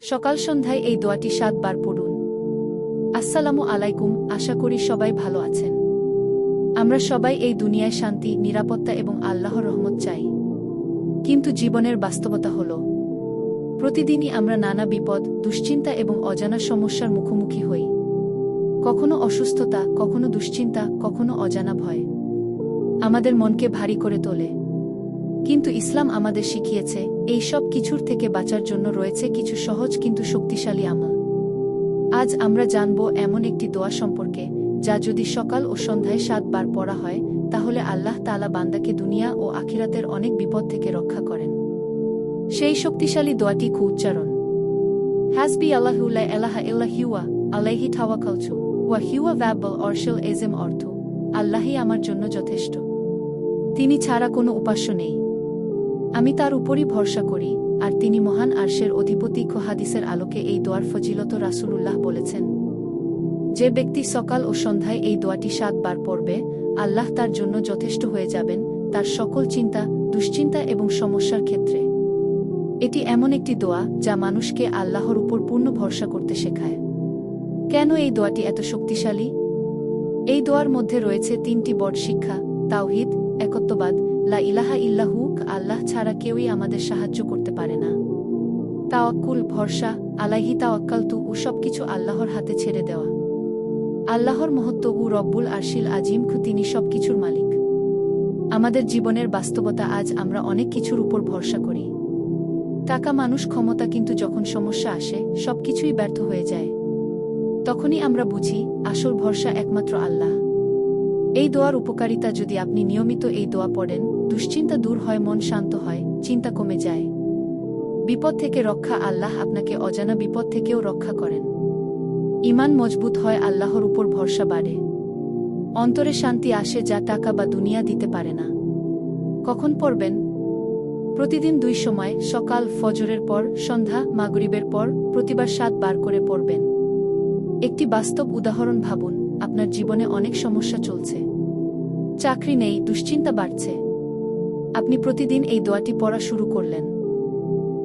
সকাল সন্ধ্যায় এই দোয়াটি ৭ বার পড়ুন। আসসালামু আলাইকুম, আশা করি সবাই ভালো আছেন। আমরা সবাই এই দুনিয়ায় শান্তি, নিরাপত্তা এবং আল্লাহর রহমত চাই। কিন্তু জীবনের বাস্তবতা হল, প্রতিদিনই আমরা নানা বিপদ, দুশ্চিন্তা এবং অজানা সমস্যার মুখোমুখি হই। কখনো অসুস্থতা, কখনো দুশ্চিন্তা, কখনো অজানা ভয় আমাদের মনকে ভারী করে তোলে। কিন্তু ইসলাম আমাদের শিখিয়েছে, এই সব কিছুর থেকে বাঁচার জন্য রয়েছে কিছু সহজ কিন্তু শক্তিশালী আমল। আজ আমরা জানব এমন একটি দোয়া সম্পর্কে, যা যদি সকাল ও সন্ধ্যায় ৭ বার পড়া হয়, তাহলে আল্লাহ তাআলা বান্দাকে দুনিয়া ও আখিরাতের অনেক বিপদ থেকে রক্ষা করেন। সেই শক্তিশালী দোয়াটি উচ্চারণ: হাসবি আল্লাহু লা ইলাহা ইল্লা হুয়া আলাইহি তাওয়াক্কালতু ওয়া হুয়া রাব্বুল আরশিল আযীম। অর্থ: আল্লাহই আমার জন্য যথেষ্ট, তিনি ছাড়া কোনো উপাস্য নেই। আমি তার উপরই ভরসা করি, আর তিনি মহান আরশের অধিপতি। হাদিসের আলোকে এই দোয়ার ফজিলত রাসূলুল্লাহ বলেছেন, যে ব্যক্তি সকাল ও সন্ধ্যায় এই দোয়াটি ৭ বার পড়বে, আল্লাহ তার জন্য যথেষ্ট হয়ে যাবেন তার সকল চিন্তা, দুশ্চিন্তা এবং সমস্যার ক্ষেত্রে। এটি এমন একটি দোয়া যা মানুষকে আল্লাহর উপর পূর্ণ ভরসা করতে শেখায়। কেন এই দোয়াটি এত শক্তিশালী? এই দোয়ার মধ্যে রয়েছে ৩টি বড় শিক্ষা: তাওহীদ, একত্ববাদ, লা ইলাহা ইল্লাহু, আল্লাহ ছাড়া কেউই আমাদের সাহায্য করতে পারে না; তাওয়াক্কুল, ভরসা, আলাইহি তাওয়াক্কালতু, সবকিছু আল্লাহর হাতে ছেড়ে দেওয়া; আল্লাহর মহত্ব, রব্বুল আরশিল আযীম, তিনি সবকিছুর মালিক। আমাদের জীবনের বাস্তবতা, আজ আমরা অনেক কিছুর উপর ভরসা করি। টাকা, মানুষ, ক্ষমতা, কিন্তু যখন সমস্যা আসে, সবকিছুই ব্যর্থ হয়ে যায়। তখনই আমরা বুঝি, আসল ভরসা একমাত্র আল্লাহ। এই দোয়ার উপকারিতা: যদি আপনি নিয়মিত এই দোয়া পড়েন, দুশ্চিন্তা দূর হয়, মন শান্ত হয়, চিন্তা কমে যায়। বিপদ থেকে রক্ষা: আল্লাহ আপনাকে অজানা বিপদ থেকেও রক্ষা করেন। ঈমান মজবুত হয়, আল্লাহর উপর ভরসা বাড়ে। অন্তরে শান্তি আসে, যা টাকা বা দুনিয়া দিতে পারে না। কখন পড়বেন? প্রতিদিন ২ সময়: সকাল ফজরের পর, সন্ধ্যা মাগরিবের পর, প্রতিবার ৭ বার করে পড়বেন। একটি বাস্তব উদাহরণ ভাবুন। আপনার জীবনে অনেক সমস্যা চলছে, চাকরি নেই, দুশ্চিন্তা বাড়ছে। আপনি প্রতিদিন এই দোয়াটি পড়া শুরু করলেন।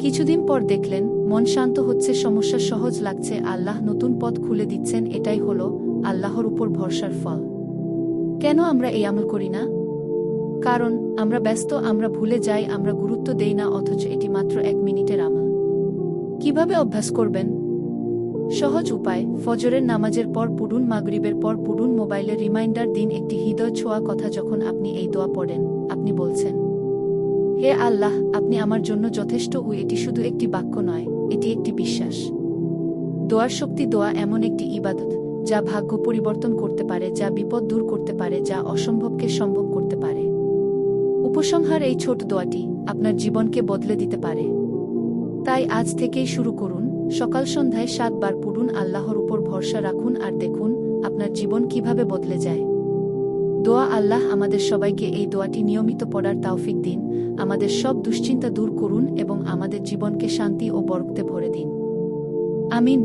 কিছুদিন পর দেখলেন, মন শান্ত হচ্ছে, সমস্যা সহজ লাগছে, আল্লাহ নতুন পথ খুলে দিচ্ছেন। এটাই হলো আল্লাহর উপর ভরসার ফল। কেন আমরা এই আমল করি না? কারণ আমরা ব্যস্ত, আমরা ভুলে যাই, আমরা গুরুত্ব দেই না, অথচ এটি মাত্র ১ মিনিটের আমল। কিভাবে অভ্যাস করবেন? সহজ উপায়: ফজরের নামাজের পর পড়ুন, মাগরিবের পর পড়ুন, মোবাইলে রিমাইন্ডার দিন। একটি হৃদয় ছোঁয়া কথা: যখন আপনি এই দোয়া পড়েন, আপনি বলছেন, হে আল্লাহ, আপনি আমার জন্য যথেষ্ট। এটি শুধু একটি বাক্য নয়, এটি একটি বিশ্বাস। দোয়ার শক্তি: দোয়া এমন একটি ইবাদত যা ভাগ্য পরিবর্তন করতে পারে, যা বিপদ দূর করতে পারে, যা অসম্ভবকে সম্ভব করতে পারে। উপসংহার: এই ছোট দোয়াটি আপনার জীবনকে বদলে দিতে পারে। তাই আজ থেকেই শুরু করুন, সকাল সন্ধ্যায় ৭ বার পড়ুন, আল্লাহর উপর ভরসা রাখুন, আর দেখুন আপনার জীবন কিভাবে বদলে যায়। দোয়া: আল্লাহ আমাদের সবাইকে এই দোয়াটি নিয়মিত পড়ার তাওফিক দিন, আমাদের সব দুশ্চিন্তা দূর করুন এবং আমাদের জীবনকে শান্তি ও বরকতে ভরে দিন। আমিন।